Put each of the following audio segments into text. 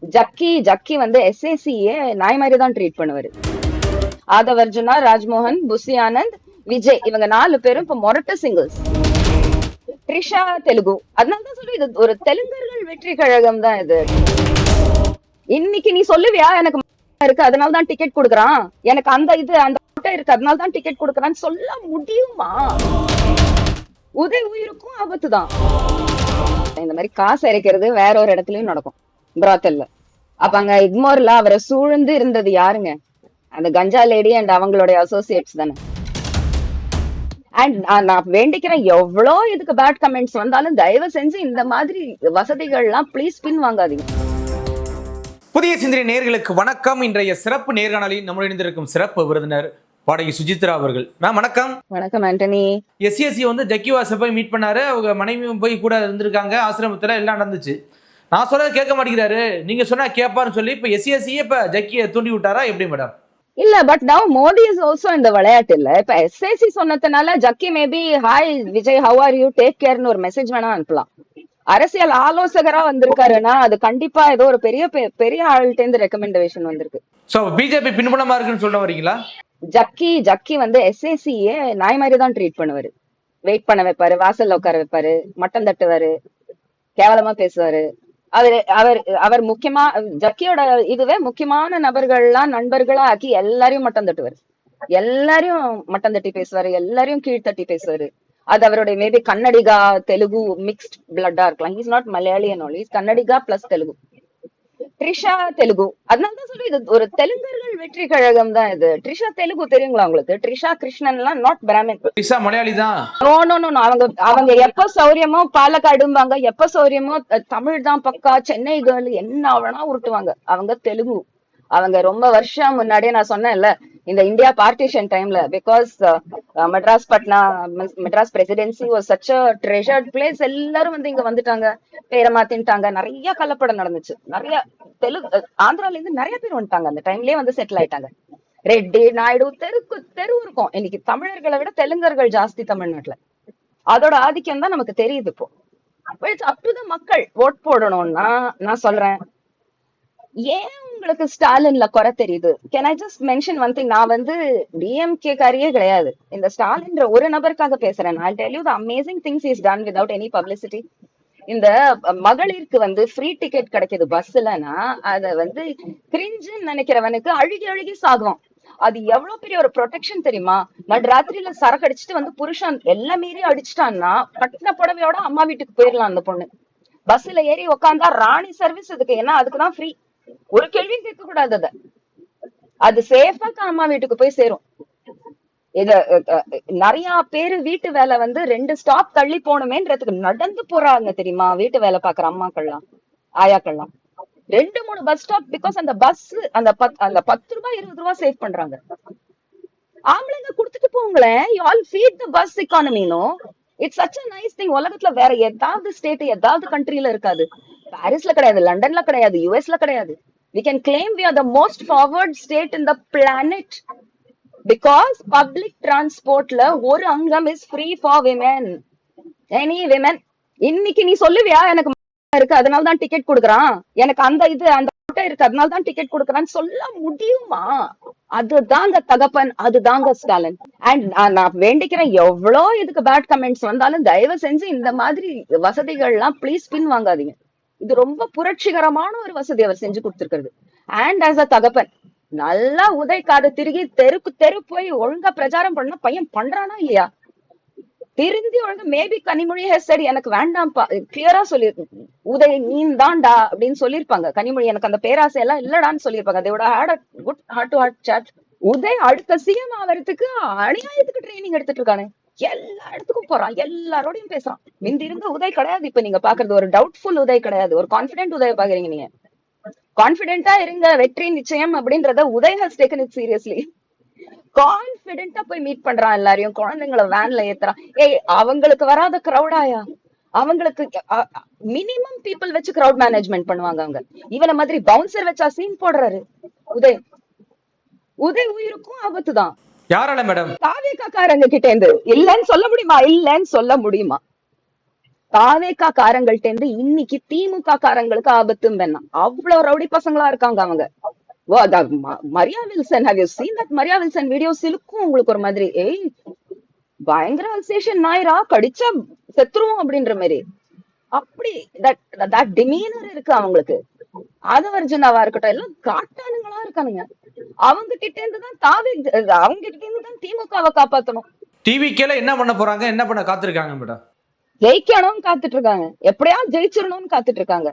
ஜக்கி ஜக்கி வந்து எஸ்ஏசியே நாய் மாதிரி தான் ட்ரீட் பண்ணுவாரு. ஆதவர்ஜுனா, ராஜ்மோகன், புசி ஆனந்த், விஜய் இவங்க 4 பேரும் இப்ப மொரட்ட சிங்கிள்ஸ். த்ரிஷா தெலுங்கு. அதனாலதான் சொல்லி இது ஒரு தெலுங்கர்கள் வெற்றி கழகம் தான் இது. இன்னைக்கு நீ சொல்லுவியா எனக்கு இருக்கு அதனாலதான் டிக்கெட் கொடுக்குறான், எனக்கு அந்த இருக்கு அதனாலதான் டிக்கெட் கொடுக்குறான்னு சொல்ல முடியுமா? உதய் உயிருக்கும் ஆபத்து தான். இந்த மாதிரி காசு இறைக்கிறது வேற ஒரு இடத்துலயும் நடக்கும், பிராத்தல்ல. அப்ப அங்க இக்மோர்ல அவரை சூழ்ந்து இருந்தது யாருங்க? அந்த கஞ்சா லேடி அண்ட் அவங்களுடைய அசோசியேட்ஸ் தானே. அண்ட் நான் வேண்டிக்கிறேன், எவ்வளோ இதுக்கு பேட் கமெண்ட்ஸ் வந்தாலும் தயவு செஞ்சு இந்த மாதிரி வசதிகள்லாம் ப்ளீஸ் பின் வாங்காதீங்க. புதிய சிந்தனை நேயர்களுக்கு வணக்கம். இன்றைய சிறப்பு நேர்காணலில் நம்முடன் இணைந்திருக்கும் சிறப்பு விருந்தினர் பாடகி சுஜித்ரா அவர்கள். வணக்கம். வணக்கம் ஆண்டனி. எஸ்சிஎஸ்சி வந்து ஜக்கி வாசை போய் மீட் பண்ணாரு, அவங்க மனைவியும் போய் கூட இருந்திருக்காங்க, ஆசிரமத்துல எல்லாம் நடந்துச்சு. நான் சொல்றது கேட்க மாட்டேங்கிறாரு, நீங்க சொன்னா கேட்பாருன்னு சொல்லி இப்ப எஸ்சிஎஸ்சியே இப்ப ஜக்கியை தூண்டி விட்டாரா எப்படி மேடம்? இல்ல, but now Modi is also இந்த விளையாட்டு இல்ல. இப்ப எஸ்ஏசி சொன்னதுனால Jaggi maybe hi Vijay how are you take கேர்னு ஒரு மெசேஜ் வேணா அனுப்பலாம். அரசியல் ஆலோசகரா வந்திருக்காருன்னா அது கண்டிப்பா ஏதோ ஒரு பெரிய ஆள்கிட்ட இருந்து ரெக்கமெண்டேஷன் வந்திருக்கு. சோ பிஜேபி பின்புலமா இருக்குன்னு சொல்ல வரீங்களா? ஜக்கி வந்து எஸ்ஏசியே நாய் மாதிரி தான் ட்ரீட் பண்ணுவாரு. வெயிட் பண்ண வைப்பாரு, வாசல்ல உட்கார வைப்பாரு, மட்டம் தட்டுவாரு, கேவலமா பேசுவாரு. அவர் முக்கியமா ஜக்கியோட இதுவே முக்கியமான நபர்கள்லாம் நண்பர்களா ஆக்கி எல்லாரையும் மட்டம் தட்டுவாரு, எல்லாரையும் மட்டம் தட்டி பேசுவாரு, எல்லாரையும் கீழ்த்தட்டி பேசுவாரு. அது அவருடைய மேபி கன்னடிகா தெலுங்கு மிக்ஸ்ட் பிளட்டா இருக்கலாம். He's not Malayalian only, he's Kannadiga plus Telugu. Trisha Telugu. அதனாலதான் சொல்லி இது ஒரு தெலுங்கர்கள் வெற்றி கழகம் தான் இது. ட்ரிஷா தெலுங்கு தெரியுங்களா உங்களுக்கு? ட்ரிஷா கிருஷ்ணன் எல்லாம் நாட் பிராமின். ட்ரிஷா மலையாளி தான். நோ அவங்க எப்ப சௌரியமோ பாலக்காடும்பாங்க, எப்ப சௌரியமோ தமிழ் தான் பக்கா, சென்னை கேர்ள் என்ன வேணா உருட்டுவாங்க. அவங்க தெலுங்கு. அவங்க ரொம்ப வருஷம் முன்னாடியே நான் சொன்னேன்ல, இந்த இந்தியா பார்ட்டிஷன் டைம்ல because Madras presidency was such a treasured place, எல்லாரும் வந்து இங்க வந்துட்டாங்க, பேரை மாத்தின்ட்டாங்க, நிறைய கலப்படம் நடந்துச்சு. நிறைய ஆந்திரால இருந்து நிறைய பேர் வந்துட்டாங்க, அந்த டைம்லயே வந்து செட்டில் ஆயிட்டாங்க. ரெட்டி நாயுடு தெரு இருக்கும். இன்னைக்கு தமிழர்களை விட தெலுங்கர்கள் ஜாஸ்தி தமிழ்நாட்டுல. அதோட ஆதிக்கம் தான் நமக்கு தெரியுது இப்போ. இட்ஸ் அப் டு தி மக்கள் ஓட் போடணும்னா நான் சொல்றேன். ஏன் உங்களுக்கு ஸ்டாலின்ல குறை தெரியுது? Can I just mention one thing. நான் வந்து டிஎம்கே காரியே கிடையாது, இந்த ஸ்டாலின்ற ஒரு நபருக்காக பேசுறேன். I'll tell you the amazing things he's done without any publicity. இந்த மகளிருக்கு வந்து ஃப்ரீ டிக்கெட் கிடைக்குது பஸ்லன்னா அத வந்து கிரிஞ்சுன்னு நினைக்கிறவனுக்கு அழுகி அழுகி சாகுவான். அது எவ்வளவு பெரிய ஒரு ப்ரொடெக்ஷன் தெரியுமா? நடுராத்திரியில சரக்கு அடிச்சுட்டு வந்து புருஷன் எல்லாம் மீறி அடிச்சுட்டான்னா கட்டின புடவையோட அம்மா வீட்டுக்கு போயிடலாம் அந்த பொண்ணு. பஸ்ல ஏறி உக்காந்தா ராணி சர்வீஸ் அதுக்கு, ஏன்னா அதுக்குதான் ஃப்ரீ. ஒரு கேள்வியும் கேட்க கூடாது, அது சேஃபா அம்மா வீட்டுக்கு போய் சேரும். இத நிறைய பேரு வீட்டு வேலை வந்து 2 ஸ்டாப் தள்ளி போகணுமேன்றதுக்கு நடந்து போறாங்க தெரியுமா? வீட்டு வேலை பாக்குற அம்மாக்கள்லாம் ஆயாக்கள்லாம் 2-3 பஸ் ஸ்டாப், பிகாஸ் அந்த பஸ் அந்த 10 ரூபாய் 20 ரூபாய் சேவ் பண்றாங்க. ஆம்பளைங்க குடுத்துட்டு போங்களேன், you all feed the bus எக்கானமினோ. It's such a nice thing. உலகத்துல வேற ஏதாவது ஸ்டேட் ஏதாவது கண்ட்ரில இருக்காது. பாரிஸ்ல கிடையாது, லண்டன்ல கிடையாது, யுஎஸ்ல கிடையாது. We can claim we are the most forward state in the planet because public transportல ஒரு அங்கம் is free for women, any women. இன்னைக்கு நீ சொல்லுவியா எனக்கு இருக்கு அதனாலதான் டிக்கெட் கொடுக்குறான், எனக்கு அந்த இருக்கு அதனாலதான் டிக்கெட் கொடுக்குறான்னு சொல்ல முடியுமா? அதுதாங்க தகப்பன், அதுதாங்க ஸ்டாலின். அண்ட் நான் வேண்டிக்கிறேன், எவ்வளோ இதுக்கு பேட் கமெண்ட்ஸ் வந்தாலும் தயவு செஞ்சு இந்த மாதிரி வசதிகள்லாம் ப்ளீஸ் பின் வாங்காதீங்க. இது ரொம்ப புரட்சிகரமான ஒரு வசதி அவர் செஞ்சு கொடுத்திருக்கிறது. அண்ட் ஆஸ் அ தகப்பன் நல்லா உதய் காது திருகி தெரு போய் ஒழுங்கா பிரச்சாரம் பண்ண பையன் பண்றானா இல்லையா? திருந்தி ஒழுங்கா மேபி கனிமொழி ஹஸ் said எனக்கு வேண்டாம்ப்பா, கிளியரா சொல்லி உதய் நீ தான்டா அப்படின்னு சொல்லிருப்பாங்க. கனிமொழி எனக்கு அந்த பேராசை எல்லாம் இல்லடான்னு சொல்லிருப்பாங்க. அதோட good heart to heart chat. Uday அடுத்த சிஎம் ஆவறதுக்கு அநியாயத்துக்கு ட்ரைனிங் எடுத்துட்டு இருக்கானு, எல்லா இடத்துக்கும் போறான், எல்லாரோடையும் பேசுறான். முந்தி இருந்த உதய் கிடையாது இப்ப நீங்க பாக்குறது. ஒரு டவுட்ஃபுல் உதய் கிடையாது, ஒரு கான்பிடென்ட் உதய பாக்குறீங்க நீங்க. கான்பிடென்டா இருங்க, வெற்றி நிச்சயம் அப்படின்றத Udhay has taken it seriously. கான்பிடென்டா போய் மீட் பண்றான் எல்லாரையும், குழந்தைங்களை வேன்ல ஏத்துறான். அவங்களுக்கு வராத கிரௌடாயா? அவங்களுக்கு மினிமம் பீப்புள் வச்சு கிரௌட் மேனேஜ்மெண்ட் பண்ணுவாங்க அவங்க. இவன மாதிரி பவுன்சர் வச்சா சீன் போடுறாரு உதய். உதய் உயிருக்கும் ஆபத்து தான். யாரால மேடம்? தாவேக்காரங்க கிட்ட இருந்து இல்லன்னு சொல்ல முடியுமா? தாவேகா காரங்கள்ட்ட இருந்து இன்னைக்கு திமுக காரங்களுக்கு ஆபத்தும் வேணாம். அவ்வளவு ரவுடி பசங்களா இருக்காங்க அவங்க. Maria Wilson, have you seen that Maria Wilson video? சிலுக்கும் உங்களுக்கு ஒரு மாதிரி, ஏய் பயங்கர அல்சேஷன் நாயிரா, கடிச்சா செத்துருவோம் அப்படின்ற மாதிரி. அப்படி that demeanor இருக்கு அவங்களுக்கு. ஆதவர்ஜுனாவா இருக்கட்டும், எல்லாம் காட்டானுங்களா இருக்கானுங்க. அவங்க கிட்ட இருந்து தான் திமுகவை காப்பாத்தணும். டிவிக்கேல என்ன பண்ண போறாங்க, என்ன பண்ண காத்திருக்காங்க மேடம்? ஜெயிக்கணும்னு காத்துட்டு இருக்காங்க, எப்படியாவது ஜெயிச்சிடணும்னு காத்துட்டு இருக்காங்க.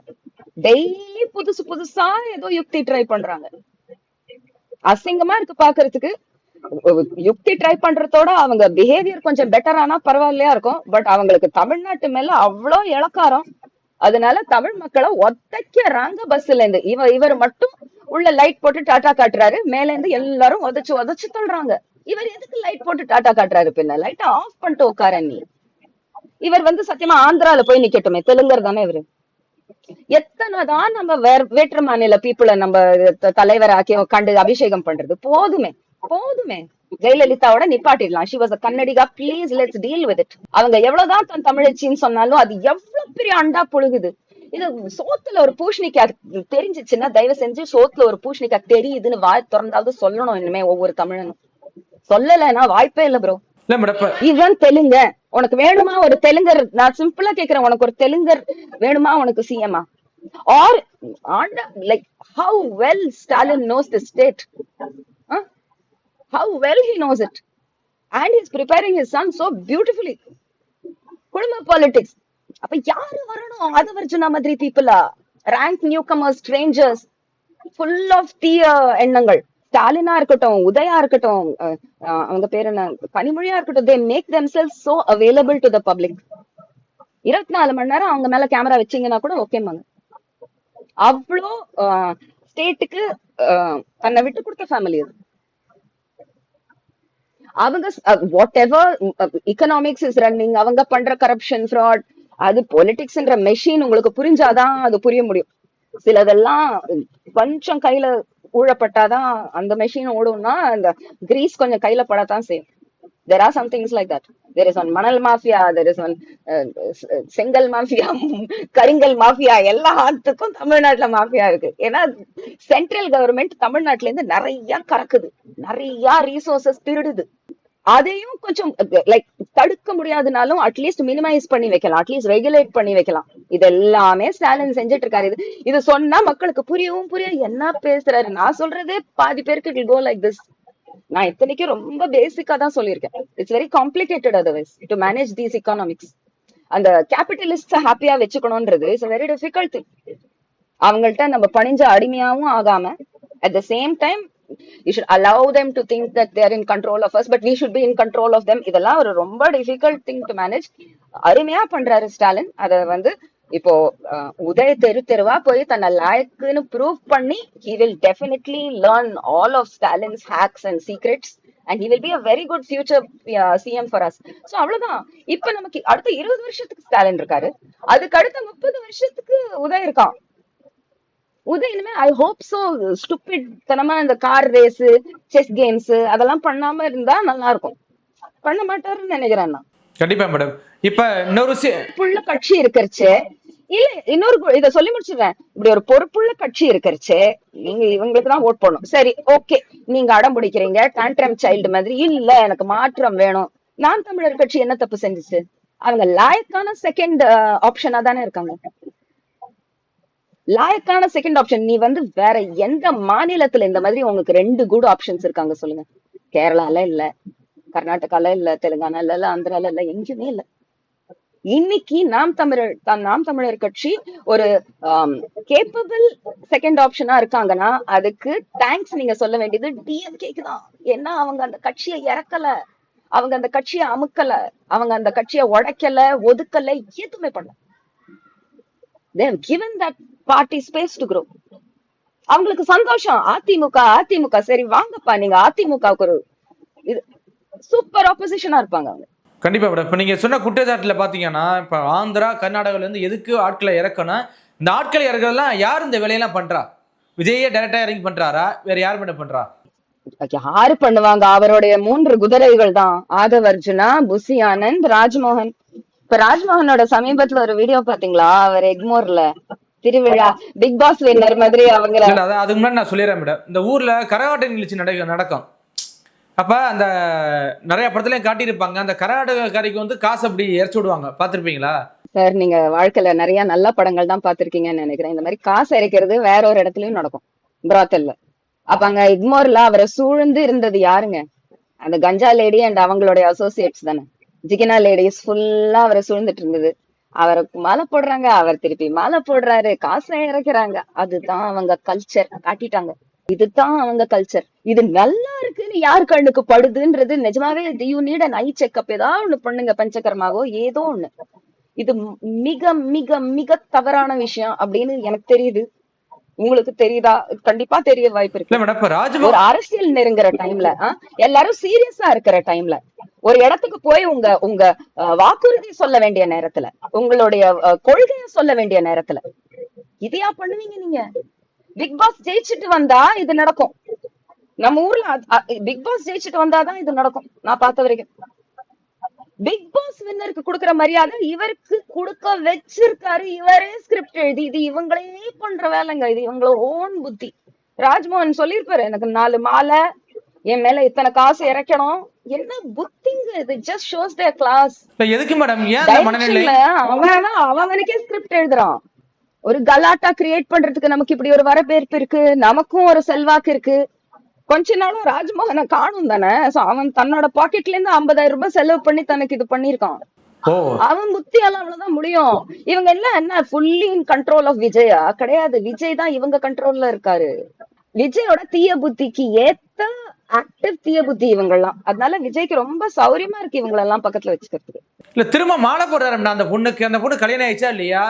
டெய்லி புதுசு புதுசா ஏதோ யுக்தி ட்ரை பண்றாங்க. அசிங்கமா இருக்கு பாக்குறதுக்கு. யுக்தி ட்ரை பண்றதோட அவங்க பிஹேவியர் கொஞ்சம் பெட்டர் ஆனா பரவாயில்லையா இருக்கும். பட் அவங்களுக்கு தமிழ்நாட்டு மேல அவ்வளவு இளக்காரம். அதனால தமிழ் மக்களை ஒத்தைக்கிறாங்க. பஸ்ல இருந்து இவர் மட்டும் உள்ள லைட் போட்டு டாட்டா காட்டுறாரு, மேல இருந்து எல்லாரும் உதச்சு தள்ளுறாங்க. இவர் எதுக்கு லைட் போட்டு டாட்டா காட்டுறாரு? பின்ன லைட்டை ஆஃப் பண்ணிட்டு உட்கார நீ. இவர் சத்தியமா ஆந்திரால போய் நிக்கட்டுமே, தெலுங்கர் தானே இவரு. எத்தனைதான் நம்ம வேற்று மாநில பீப்புளை நம்ம தலைவராக்கி கண்டு அபிஷேகம் பண்றது? போதுமே போதுமே. ஜெயலலிதாவோட நிப்பாட்டிடலாம். she was a Kannadiga, please let's deal with it. அவங்க எவ்வளவுதான் தன் தமிழச்சின்னு சொன்னாலும் அது எவ்வளவு பெரிய அண்டா புழுகுது. இது சோத்துல ஒரு பூஷணிக்காய் தெரிஞ்சிச்சுன்னா தயவு செஞ்சு சோத்துல ஒரு பூஷணிக்காய் தெரியுதுன்னு வாய் திறந்தாவது சொல்லணும். இனிமே ஒவ்வொரு தமிழனும் சொல்லலைன்னா வாய்ப்பே இல்ல ப்ரோ. இவன் தெலுங்க, உனக்கு வேணுமா ஒரு தெலுங்கர்? நான் சிம்பிளா கேக்குறேன், உனக்கு ஒரு தெலுங்கர் வேணுமா உனக்கு சிஎம்மா? Or like how well Stalin knows the state, how well he knows it, and he's preparing his son so beautifully. குடும்ப பாலிடிக்ஸ். அப்ப யாரு வரணும்? ஆதவர்ஜுனா மாதிரி பீப்புளா? Rank new commerce, strangers, full of தீய எண்ணங்கள். ஸ்டாலினா இருக்கட்டும், உதயா இருக்கட்டும், அவங்க பேர் என்ன, கனிமொழியா இருக்கட்டும், they make themselves so available to the public. 24 மணி நேரம் அவங்க மேல கேமரா வச்சீங்கன்னா கூட ஓகேமாங்க. அவ்வளோ ஸ்டேட்டுக்கு தன்னை விட்டு கொடுத்த ஃபேமிலி அது. அவங்க what ever economics is running, அவங்க பண்ற கரப்ஷன், ஃப்ராட், அது பொலிட்டிக்ஸ்ன்ற மெஷின் உங்களுக்கு புரிஞ்சாதான் அது புரிய முடியும். சிலதெல்லாம் கொஞ்சம் கையில ஊழப்பட்டாதான் அந்த மெஷின் ஓடும்னா அந்த கிரீஸ் கொஞ்சம் கையில படத்தான் செய்யும். There are some things like that. There is one மணல் மாஃபியா, there is one செங்கல் மாஃபியா, கரிங்கல் மாஃபியா. எல்லாத்துக்கும் தமிழ்நாட்டுல மாஃபியா இருக்கு. ஏன்னா சென்ட்ரல் கவர்மெண்ட் தமிழ்நாட்டுல இருந்து நிறைய கறக்குது, நிறைய ரிசோர்சஸ் திருடுது. அதையும் கொஞ்சம் லைக் தடுக்க முடியாதுனாலும் அட்லீஸ்ட் மினிமைஸ் பண்ணி வைக்கலாம், அட்லீஸ்ட் ரெகுலேட் பண்ணி வைக்கலாம். இது எல்லாமே ஸ்டாலின் செஞ்சுட்டு இருக்காரு. இது சொன்னா மக்களுக்கு புரியவும் என்ன பேசுறாரு. நான் சொல்றதே பாதி பேருக்கு இட் கோ லைக் திஸ். நான் இத்தனைக்கும் ரொம்ப பேசிக்கா தான் சொல்லியிருக்கேன். It's very complicated otherwise to manage these economics. அந்த கேபிட்டலிஸ்ட் ஹாப்பியா வச்சுக்கணும்ன்றது இட்ஸ் வெரி டிஃபிகல்ட் திங். அவங்கள்ட்ட நம்ம பணிஞ்ச அடிமையாவும் ஆகாம at the same time you should allow them to think that they are in control of us, but we should be in control of them. இதெல்லாம் ஒரு ரொம்ப difficult thing to manage. அருமையா பண்றாரு ஸ்டாலின். அத இப்போ உதய தெருவா போய் தன்னை லாயக்குன்னு ப்ரூவ் பண்ணி he will definitely learn all of Stalin's hacks and secrets and he will be a very good future CM for us. So அவ்வளவுதான். இப்ப நமக்கு அடுத்த 20 வருஷத்துக்கு ஸ்டாலின் இருக்காரு, அதுக்கு அடுத்த 30 வருஷத்துக்கு உதய் இருக்கான். உதய் இனிமே ஐ ஹோப் சோ ஸ்டூபிட் தனமா இந்த கார் ரேஸ், செஸ் கேம்ஸ் அதெல்லாம் பண்ணாம இருந்தா நல்லா இருக்கும். பண்ண மாட்டாருன்னு நினைக்கிறேன் நான். கண்டிப்பா மேடம். இப்ப இன்னொரு புள்ள கட்சி இருக்கிறச்சு இல்ல, இன்னொரு இத சொல்லி முடிச்சிடுறேன். இப்படி ஒரு பொறுப்புள்ள கட்சி இருக்கிறச்சு நீங்க இவங்களுக்கு தான் ஓட் பண்ணணும். சரி ஓகே, நீங்க அடம் பிடிக்கிறீங்க டான்ட்ரம் சைல்டு மாதிரி. இல்ல எனக்கு மாற்றம் வேணும். நான் தமிழர் கட்சி என்ன தப்பு செஞ்சுச்சு? அவங்க லாயக்கான செகண்ட் ஆப்ஷனா தானே இருக்காங்க. லாயக்கான செகண்ட் ஆப்ஷன். நீ வேற எந்த மாநிலத்துல இந்த மாதிரி உங்களுக்கு 2 குட் ஆப்ஷன்ஸ் இருக்காங்க சொல்லுங்க? கேரளால இல்ல, கர்நாடகால இல்ல, தெலுங்கானால இல்ல, ஆந்திரால இல்ல, எங்கேயுமே இல்ல. இன்னைக்கு நாம் தமிழர் கட்சி ஒரு கேப்பபிள் செகண்ட் ஆப்ஷனா இருக்காங்கன்னா அதுக்கு தேங்க்ஸ் நீங்க சொல்ல வேண்டியது டிஎம்கேக்கு தான். ஏன்னா அவங்க அந்த கட்சியை இறக்கல, அவங்க அந்த கட்சியை அமுக்கல, அவங்க அந்த கட்சியை உடைக்கல, ஒதுக்கல, எதுவுமே பண்ணல. They have given that party space to grow. அவங்களுக்கு சந்தோஷம். அதிமுக சரி வாங்கப்பா, நீங்க அதிமுகவுக்கு ஒரு சூப்பர் ஆப்போசிஷனா இருப்பாங்க அவங்க. கண்டிப்பா மேடம். இப்ப நீங்க சொன்ன குற்றச்சாட்டுல பாத்தீங்கன்னா இப்ப ஆந்திரா கர்நாடகால இருந்து எதுக்கு ஆட்களை இறக்கணும்? இந்த ஆட்களை இறக்குறதெல்லாம் யார் இந்த வேலையெல்லாம் பண்றா? விஜயே டைரக்டா இறங்கி பண்றாரா, வேற யார் மேடம் பண்றா? யாரு பண்ணுவாங்க? அவருடைய 3 குதிரைகள் தான். ஆதவர்ஜுனா, புசி ஆனந்த், ராஜ்மோகன். இப்ப ராஜ்மோகனோட சமீபத்துல ஒரு வீடியோ பாத்தீங்களா? அவர் எக்மோர்ல திருவிழா பிக் பாஸ் வின்னர் மாதிரி அவங்கள. இல்ல அதான் அதுக்கு முன்னாடி நான் சொல்லிடுறேன் மேடம். இந்த ஊர்ல கரகாட்ட நிகழ்ச்சி நடக்கும். அப்ப அந்த நிறைய படத்துலயும் காட்டியிருப்பாங்க. அந்த கரகாட்டக்காரிக்கு வந்து காசு அப்படி இறச்சி விடுவாங்க, பாத்திருப்பீங்களா? சார் நீங்க வாழ்க்கையில நிறைய நல்ல படங்கள் தான் பாத்திருக்கீங்கன்னு நினைக்கிறேன். இந்த மாதிரி காசு இறைக்கிறது வேற ஒரு இடத்துலயும் நடக்கும், பிராத்தல்ல. அப்ப அங்க எக்மோர்ல அவரை சூழ்ந்து இருந்தது யாருங்க? அந்த கஞ்சா லேடி அண்ட் அவங்களுடைய அசோசியேட்ஸ் தானே. ஜிகினா லேடிஸ் ஃபுல்லா அவரை சூழ்ந்துட்டு இருந்தது. அவருக்கு மாலை போடுறாங்க, அவர் திருப்பி மாலை போடுறாரு, காசை இறக்குறாங்க. அதுதான் அவங்க கல்ச்சர் காட்டிட்டாங்க. இதுதான் அவங்க கல்ச்சர். இது நல்லா இருக்குன்னு யார் கண்ணுக்கு படுதுன்றது நிஜமாவே you need an I checkup. ஏதாவது ஒண்ணு பண்ணுங்க, பஞ்சகர்மாவோ ஏதோ ஒண்ணு. இது மிக மிக மிக தவறான விஷயம் அப்படின்னு எனக்கு தெரியுது. உங்களுக்கு தெரியுதா? கண்டிப்பா தெரிய வாய்ப்பு இருக்கு. ஒரு அரசியல் நெருங்குற டைம்ல எல்லாரும் சீரியஸா இருக்கிற டைம்ல ஒரு இடத்துக்கு போய் உங்க உங்க வாக்குறுதி சொல்ல வேண்டிய நேரத்துல, உங்களுடைய கொள்கையை சொல்ல வேண்டிய நேரத்துல இதையா பண்ணுவீங்க நீங்க? பிக் பாஸ் ஜெயிச்சுட்டு வந்தா இது நடக்கும். நம்ம ஊர்ல பிக் பாஸ் ஜெயிச்சுட்டு வந்தாதான் இது நடக்கும் நான் பார்த்த வரைக்கும். பிக் பாஸ் வின்னருக்கு கொடுக்கிற மரியாதை இவருக்கு கொடுக்க வச்சிருக்காரு. இவரே ஸ்கிரிப்ட் எழுதி, இது இவங்களே பண்ற வேலைங்க. இது இவங்களோட ஓன் புத்தி. ராஜ்மோகன் சொல்லிருப்பாரு, எனக்கு 4 மாலை, என் மேல இத்தனை காசு இறக்கணும். என்ன புத்திங்க இது? ஜஸ்ட் ஷோஸ் தேர் கிளாஸ். எதுக்கு மேடம் அவனுக்கே ஸ்கிரிப்ட் எழுதுறான். ஒரு கலாட்டா கிரியேட் பண்றதுக்கு நமக்கு இப்படி ஒரு வரவேற்பு இருக்கு, நமக்கும் ஒரு செல்வாக்கு இருக்கு. கொஞ்ச நாளும் ராஜ்மோகனை காணும் தானே. அவன் தன்னோட பாக்கெட்ல இருந்து 50,000 ரூபாய் செலவு பண்ணி தனக்கு இது பண்ணிருக்கான். அவன் புத்தியால அவ்வளவுதான் முடியும். இவங்க எல்லாம் என்ன ஃபுல்லி இன் கண்ட்ரோல் ஆஃப் விஜயா? கிடையாது, விஜய் தான் இவங்க கண்ட்ரோல்ல இருக்காரு. விஜயோட தீய புத்திக்கு ஏத்த ஆக்டிவ் தீய புத்தி இவங்க எல்லாம். அதனால விஜய்க்கு ரொம்ப சௌரியமா இருக்கு இவங்க எல்லாம் பக்கத்துல வச்சுக்கிறதுக்கு. இல்ல திரும்ப மாலை போடுறாரு அந்த பொண்ணுக்கு. அந்த பொண்ணு கல்யாணம் ஆயிடுச்சா இல்லையா?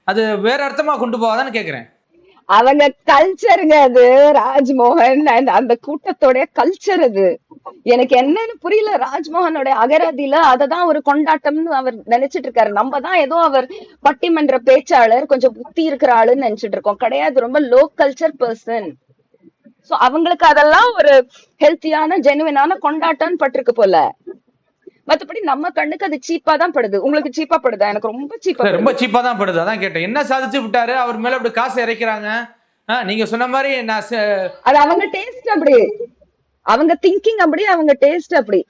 அது வேற அர்த்தமா கொண்டு போவாதான்னு கேக்குறேன். அவங்க கல்ச்சருங்க அது. ராஜ்மோகன் அந்த கூட்டத்தோட கல்ச்சர் அது. எனக்கு என்னன்னு புரியல. ராஜ்மோகனோட அகராதியில அததான் ஒரு கொண்டாட்டம்னு அவர் நினைச்சிட்டு இருக்காரு. நம்ம தான் ஏதோ அவர் பட்டிமன்ற பேச்சாளர், கொஞ்சம் புத்தி இருக்கிற ஆளுன்னு நினைச்சிட்டு இருக்கோம். கிடையாது, ரொம்ப லோ கல்ச்சர் பர்சன். சோ அவங்களுக்கு அதெல்லாம் ஒரு ஹெல்த்தியான ஜெனுவினான கொண்டாட்டம் பட்டிருக்கு போல. மத்தபடி நம்ம கண்ணுக்கு அது சீப்பா தான் படுது. உங்களுக்கு சீப்பா படுதா? எனக்கு ரொம்ப சீப்பா தான் படுது. அதான் கேட்டேன், என்ன சாதிச்சு விட்டாரு அவர் மேல அப்படி காசு இறைக்கிறாங்க? நீங்க சொன்ன மாதிரி அது அவங்க டேஸ்ட் அப்படி, அவங்க திங்கிங் அப்படி, அவங்க டேஸ்ட் அப்படி,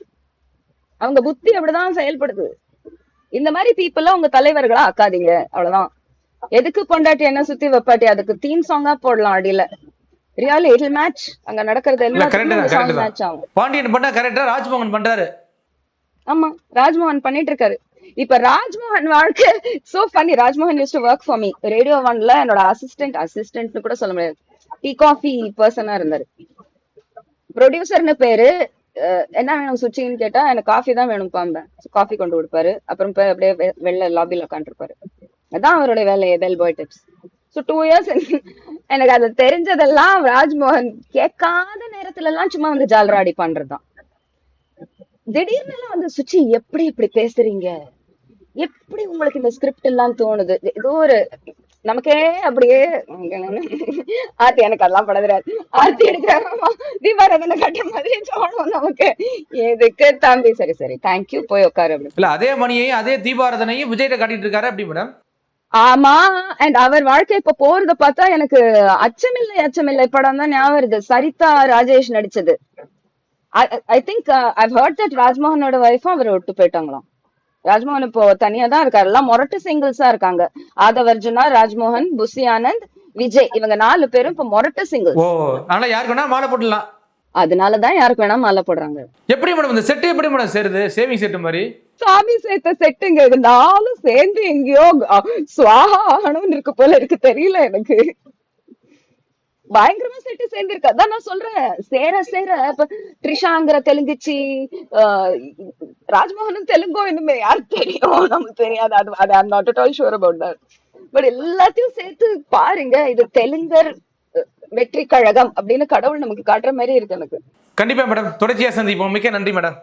அவங்க புத்தி அப்படிதான் செயல்படுது. இந்த மாதிரி பீப்புள் உங்க தலைவர்களா ஆக்காதீங்க, அவ்வளவுதான். எதுக்கு பொண்டாட்டி என்ன சுத்தி வைப்பாட்டி? அதுக்கு தீம் சாங்கா போடலாம் அடியில. Really it will match. அங்க நடக்கிறது எல்லாம் மேட்ச் ஆகும். பாண்டியன் பண்ணா கரெக்டா, ராஜ்மோகன் பண்றாரு. ஆமா, ராஜ்மோகன் பண்ணிட்டு இருக்காரு. இப்ப ராஜ்மோகன் வாழ்க்கை so funny. Rajmohan used to work for me. Radio 1ல என்னோட அசிஸ்டன்ட் கூட சொல்ல முடியாது, டீ காஃபி பர்சனா இருந்தாரு. ப்ரொடியூசர்னு பேரு. என்ன வேணும் சுச்சின்னு கேட்டா, எனக்கு காஃபி தான் வேணும் பாம்பேன். காஃபி கொண்டு கொடுப்பாரு. அப்புறம் அப்படியே வெளில லாபில உட்காந்துருப்பாரு. அதான் அவருடைய வேலையை, பெல் பாய் டிப்ஸ். ஸோ 2 இயர்ஸ் எனக்கு அது தெரிஞ்சதெல்லாம் ராஜ்மோகன் கேட்காத நேரத்துல எல்லாம் சும்மா வந்து ஜால்ராடி பண்றதுதான். திடீர்னு வந்து சுச்சி எப்படி இப்படி பேசுறீங்க, எப்படி உங்களுக்கு இந்த ஸ்கிரிப்ட் எல்லாம் தோணுது? ஏதோ ஒரு நமக்கே அப்படியே ஆர்த்தி, எனக்கு அதெல்லாம் பட தெரியாது, ஆர்த்தி எடுக்கிறாங்க தீபாராதனை கட்டுற மாதிரி தோணும் நமக்கு. எதுக்கு தம்பி? சரி சரி தேங்க்யூ, போய் உட்காரு அப்படி. இல்ல அதே மணியையும் அதே தீபாராதனையும் விஜய்கிட்ட காட்டிட்டு இருக்காரு அப்படி மேடம். ஆமா, அண்ட் அவர் வாழ்க்கை இப்ப போறத பார்த்தா எனக்கு அச்சமில்லை படம் தான் ஞாபகம் வருது. சரிதா ராஜேஷ் நடிச்சது. I think I've heard that ராஜ்மோகனோட வைஃபும் அவர் விட்டு போயிட்டாங்களாம். ராஜ்மோகன் இப்போ தனியா தான் இருக்காரு. எல்லாம் மொரட்டு சிங்கிள்ஸா இருக்காங்க. ஆதவர்ஜுனா, ராஜ்மோகன், புசி ஆனந்த், விஜய், இவங்க 4 பேரும் இப்ப மொரட்டு சிங்கிள்ஸ். அதனால யாருக்கு வேணா மாலை போடலாம். அதனாலதான் யாருக்கு வேணா மாலை போடுறாங்க. எப்படி மேடம் இந்த செட் எப்படி மேடம் சேருது? சேவிங் செட் மாதிரி சாமி சேர்த்த செட்டுங்க இது. 4 சேர்ந்து எங்கேயோ சுவாஹா ஆகணும்னு இருக்கு போல இருக்கு, தெரியல எனக்கு. பயங்கரமா செட்டு சேர்ந்திருக்கு. அதான் நான் சொல்றேன், சேர இப்ப த்ரிஷாங்கிற தெலுங்குச்சி, ராஜ்மோகனும் தெலுங்கோ இன்னுமே யாருக்கு தெரியும், நமக்கு தெரியாது. அது I'm not at all sure about that. But எல்லாத்தையும் சேர்த்து பாருங்க, இது தெலுங்கர் வெற்றி கழகம் அப்படின்னு கடவுள் நமக்கு காட்டுற மாதிரி இருக்கு எனக்கு. கண்டிப்பா மேடம், தொடர்ச்சியா சந்திப்போம். மிக்க நன்றி மேடம்.